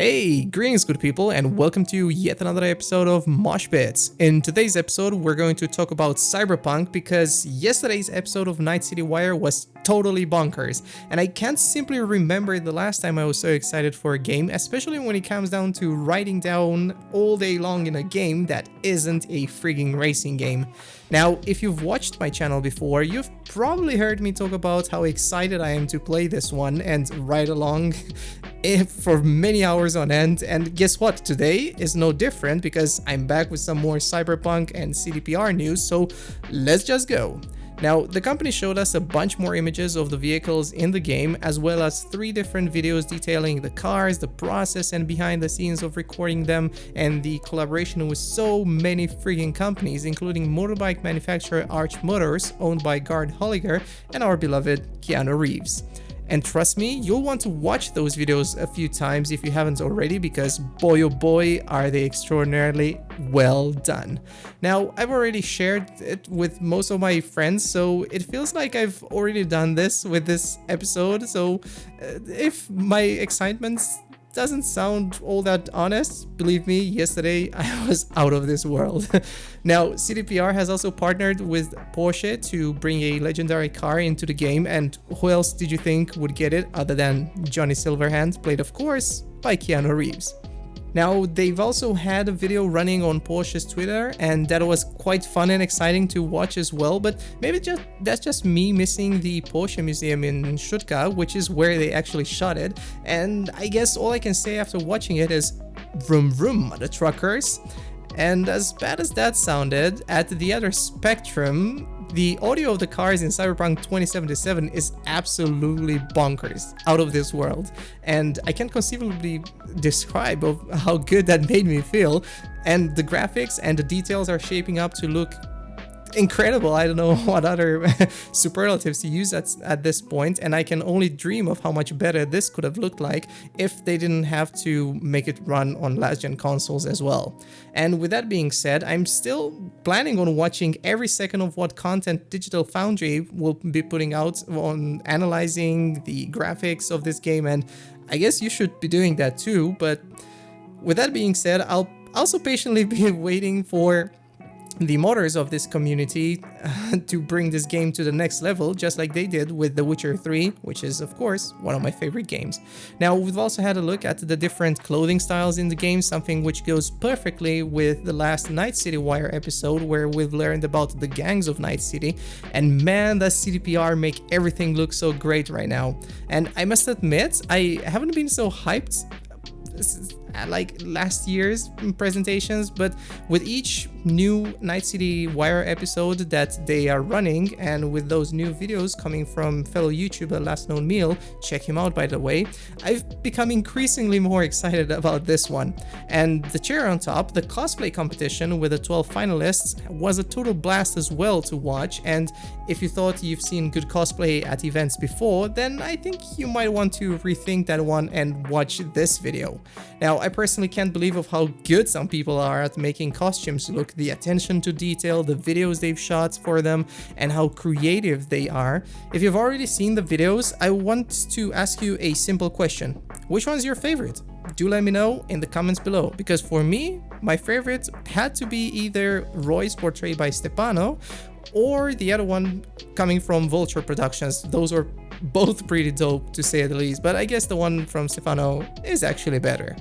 Hey, greetings good people, and welcome to yet another episode of MOSHBITS. In today's episode, we're going to talk about Cyberpunk because yesterday's episode of Night City Wire was totally bonkers, and I can't simply remember the last time I was so excited for a game, especially when it comes down to writing down all day long in a game that isn't a frigging racing game. Now, if you've watched my channel before, you've probably heard me talk about how excited I am to play this one and ride along for many hours on end, and guess what? Today is no different because I'm back with some more Cyberpunk and CDPR news, so let's just go. Now, the company showed us a bunch more images of the vehicles in the game, as well as 3 different videos detailing the cars, the process and behind the scenes of recording them, and the collaboration with so many freaking companies, including motorbike manufacturer Arch Motors, owned by Gard Holliger, and our beloved Keanu Reeves. And trust me, you'll want to watch those videos a few times if you haven't already, because boy oh boy are they extraordinarily well done. Now, I've already shared it with most of my friends, so it feels like I've already done this with this episode, so if my excitement doesn't sound all that honest, believe me, yesterday I was out of this world. Now, CDPR has also partnered with Porsche to bring a legendary car into the game, and who else did you think would get it other than Johnny Silverhand, played of course by Keanu Reeves. Now, they've also had a video running on Porsche's Twitter, and that was quite fun and exciting to watch as well, but maybe that's just me missing the Porsche Museum in Stuttgart, which is where they actually shot it, and I guess all I can say after watching it is vroom vroom, mother truckers. And as bad as that sounded, at the other spectrum, the audio of the cars in Cyberpunk 2077 is absolutely bonkers, out of this world, and I can't conceivably describe of how good that made me feel, and the graphics and the details are shaping up to look incredible. I don't know what other superlatives to use at this point, and I can only dream of how much better this could have looked like if they didn't have to make it run on last-gen consoles as well. And with that being said, I'm still planning on watching every second of what content Digital Foundry will be putting out on analyzing the graphics of this game, and I guess you should be doing that too. But with that being said, I'll also patiently be waiting for the modders of this community to bring this game to the next level, just like they did with The Witcher 3, which is of course one of my favorite games. Now, we've also had a look at the different clothing styles in the game, something which goes perfectly with the last Night City Wire episode where we've learned about the gangs of Night City, and man, does CDPR make everything look so great right now. And I must admit, I haven't been so hyped like last year's presentations, but with each new Night City Wire episode that they are running, and with those new videos coming from fellow YouTuber Last Known Meal, check him out by the way, I've become increasingly more excited about this one. And the cherry on top, the cosplay competition with the 12 finalists was a total blast as well to watch, and if you thought you've seen good cosplay at events before, then I think you might want to rethink that one and watch this video. Now, I personally can't believe of how good some people are at making costumes look, the attention to detail, the videos they've shot for them, and how creative they are. If you've already seen the videos, I want to ask you a simple question. Which one's your favorite? Do let me know in the comments below, because for me, my favorite had to be either Roy's portrayed by Stefano, or the other one coming from Vulture Productions. Those were both pretty dope to say the least, but I guess the one from Stefano is actually better.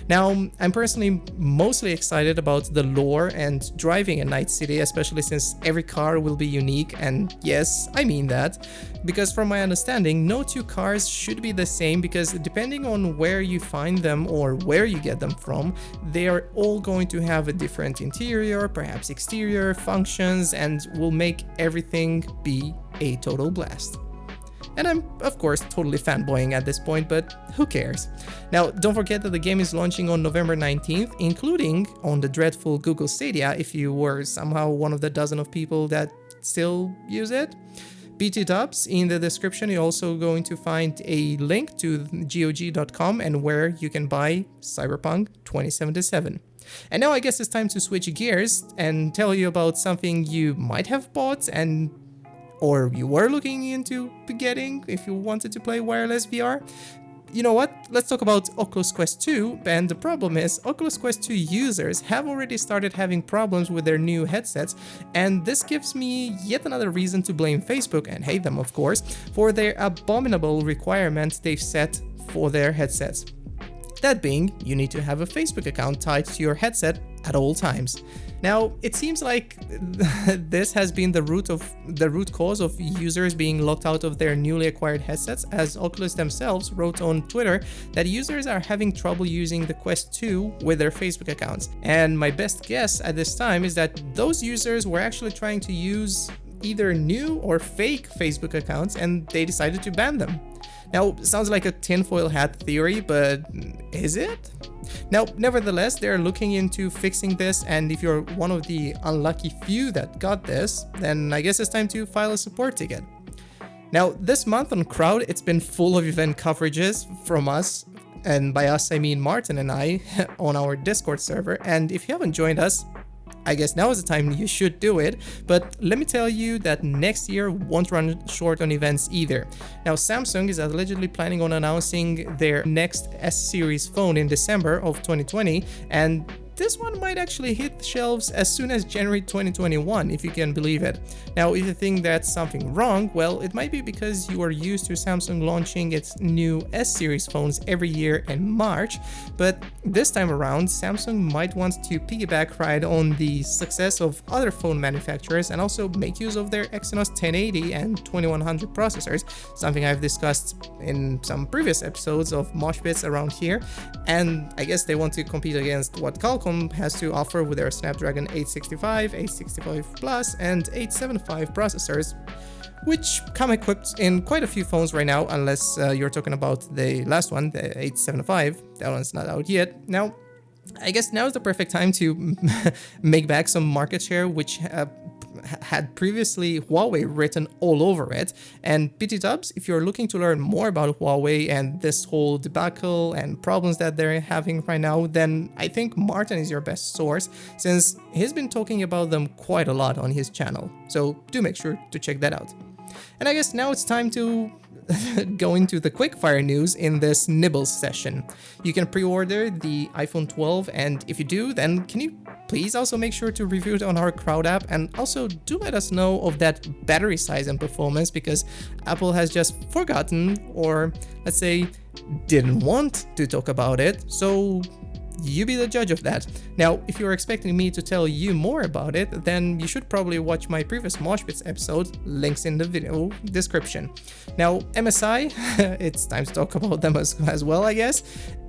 Now, I'm personally mostly excited about the lore and driving in Night City, especially since every car will be unique, and yes, I mean that, because from my understanding, no two cars should be the same, because depending on where you find them or where you get them from, they are all going to have a different interior, perhaps exterior functions, and will make everything be a total blast. And I'm, of course, totally fanboying at this point, but who cares? Now, don't forget that the game is launching on November 19th, including on the dreadful Google Stadia, if you were somehow one of the dozen of people that still use it. BT Dubs, in the description, you're also going to find a link to GOG.com and where you can buy Cyberpunk 2077. And now I guess it's time to switch gears and tell you about something you might have bought and or you were looking into getting if you wanted to play wireless VR. you know what? Let's talk about Oculus Quest 2, and the problem is Oculus Quest 2 users have already started having problems with their new headsets, and this gives me yet another reason to blame Facebook, and hate them of course, for their abominable requirements they've set for their headsets. That being, you need to have a Facebook account tied to your headset at all times. Now, it seems like this has been the root cause of users being locked out of their newly acquired headsets, as Oculus themselves wrote on Twitter that users are having trouble using the Quest 2 with their Facebook accounts. And my best guess at this time is that those users were actually trying to use either new or fake Facebook accounts, and they decided to ban them. Now, sounds like a tinfoil hat theory, but is it? Now, nevertheless, they're looking into fixing this, and if you're one of the unlucky few that got this, then I guess it's time to file a support ticket. Now, this month on Crowd, it's been full of event coverages from us, and by us I mean Martin and I, on our Discord server, and if you haven't joined us, I guess now is the time you should do it, but let me tell you that next year won't run short on events either. Now, Samsung is allegedly planning on announcing their next S-series phone in December of 2020, and this one might actually hit the shelves as soon as January 2021, if you can believe it. Now, if you think that's something wrong, well, it might be because you are used to Samsung launching its new S-series phones every year in March, but this time around, Samsung might want to piggyback ride on the success of other phone manufacturers and also make use of their Exynos 1080 and 2100 processors, something I've discussed in some previous episodes of MOSHBITS around here, and I guess they want to compete against what Qualcomm has to offer with their Snapdragon 865, 865 Plus, and 875 processors, which come equipped in quite a few phones right now, unless you're talking about the last one, the 875. That one's not out yet. Now, I guess now is the perfect time to make back some market share, which had previously Huawei written all over it. And PT Dubs, if you're looking to learn more about Huawei and this whole debacle and problems that they're having right now, then I think Martin is your best source, since he's been talking about them quite a lot on his channel. So do make sure to check that out. And I guess now it's time to go into the quickfire news in this Nibbles session. You can pre-order the iPhone 12, and if you do, then can you please also make sure to review it on our Crowd app, and also do let us know of that battery size and performance, because Apple has just forgotten, or let's say didn't want to talk about it, so you be the judge of that. Now, if you're expecting me to tell you more about it, then you should probably watch my previous MOSHBITS episode, links in the video description. Now, MSI, it's time to talk about them as well, I guess.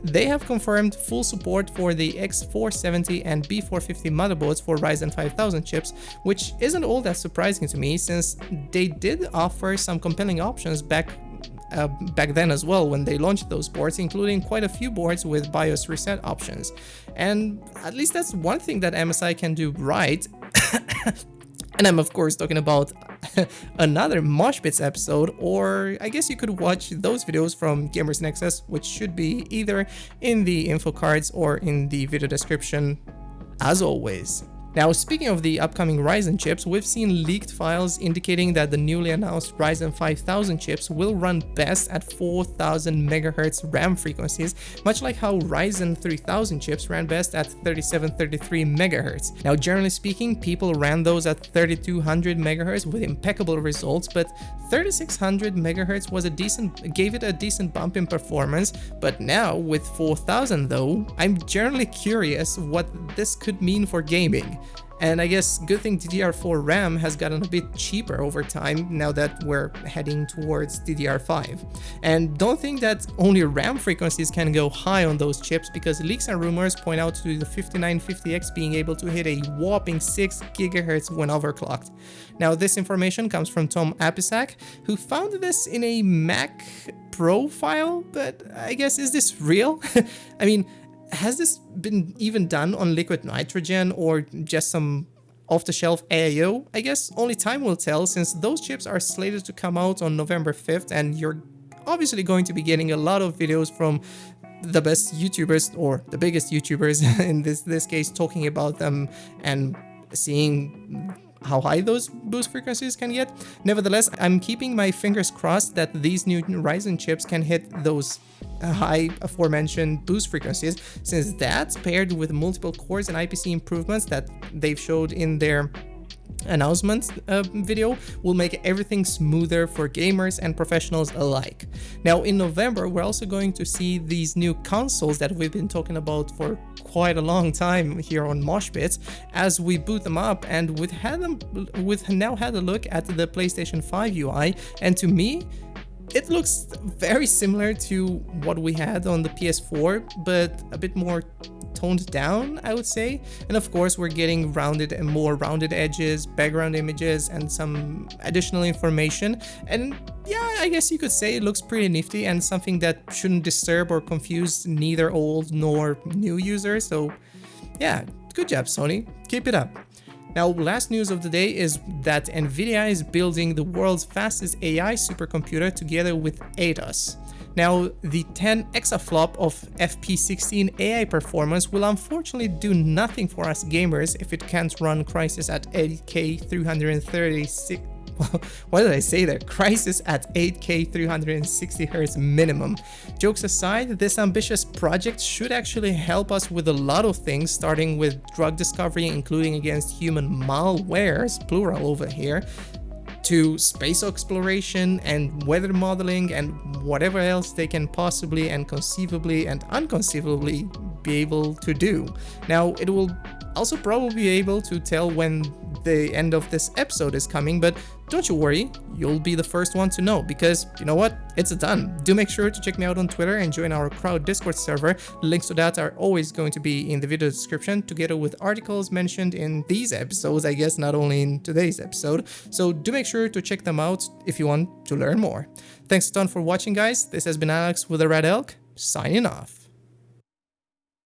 They have confirmed full support for the X470 and B450 motherboards for Ryzen 5000 chips, which isn't all that surprising to me, since they did offer some compelling options back then as well when they launched those boards, including quite a few boards with BIOS reset options. And at least that's one thing that MSI can do right. And I'm of course talking about another MOSHBITS episode, or I guess you could watch those videos from Gamers Nexus, which should be either in the info cards or in the video description, as always. Now, speaking of the upcoming Ryzen chips, we've seen leaked files indicating that the newly announced Ryzen 5000 chips will run best at 4000 MHz RAM frequencies, much like how Ryzen 3000 chips ran best at 3733 MHz. Now, generally speaking, people ran those at 3200 MHz with impeccable results, but 3600 MHz gave it a decent bump in performance. But now, with 4000 though, I'm generally curious what this could mean for gaming. And I guess good thing DDR4 RAM has gotten a bit cheaper over time now that we're heading towards DDR5. And don't think that only RAM frequencies can go high on those chips, because leaks and rumors point out to the 5950X being able to hit a whopping 6 GHz when overclocked. Now, this information comes from Tom Apisak, who found this in a Mac Pro file, but I guess, is this real? I mean, has this been even done on liquid nitrogen or just some off-the-shelf AIO? I guess only time will tell, since those chips are slated to come out on November 5th, and you're obviously going to be getting a lot of videos from the best YouTubers, or the biggest YouTubers in this case, talking about them and seeing how high those boost frequencies can get. Nevertheless, I'm keeping my fingers crossed that these new Ryzen chips can hit those high aforementioned boost frequencies, since that's paired with multiple cores and IPC improvements that they've showed in their announcement video will make everything smoother for gamers and professionals alike. Now in November, we're also going to see these new consoles that we've been talking about for quite a long time here on MOSHBITS as we boot them up, and we've now had a look at the PlayStation 5 UI, and to me it looks very similar to what we had on the PS4, but a bit more toned down, I would say. And of course, we're getting more rounded edges, background images, and some additional information. And yeah, I guess you could say it looks pretty nifty and something that shouldn't disturb or confuse neither old nor new users. So yeah, good job, Sony. Keep it up. Now, last news of the day is that NVIDIA is building the world's fastest AI supercomputer together with ADOS. Now, the 10 exaflop of FP16 AI performance will unfortunately do nothing for us gamers if it can't run Crysis at 8K 336. What did I say there? Crysis at 8K 360Hz minimum. Jokes aside, this ambitious project should actually help us with a lot of things, starting with drug discovery, including against human malwares, plural over here, to space exploration and weather modeling and whatever else they can possibly and conceivably and unconceivably be able to do. Now, it will also probably be able to tell when the end of this episode is coming, but don't you worry, you'll be the first one to know, because you know what? It's done. Do make sure to check me out on Twitter and join our crowd Discord server. Links to that are always going to be in the video description, together with articles mentioned in these episodes, I guess, not only in today's episode. So do make sure to check them out if you want to learn more. Thanks a ton for watching, guys. This has been Alex with the Red Elk, signing off.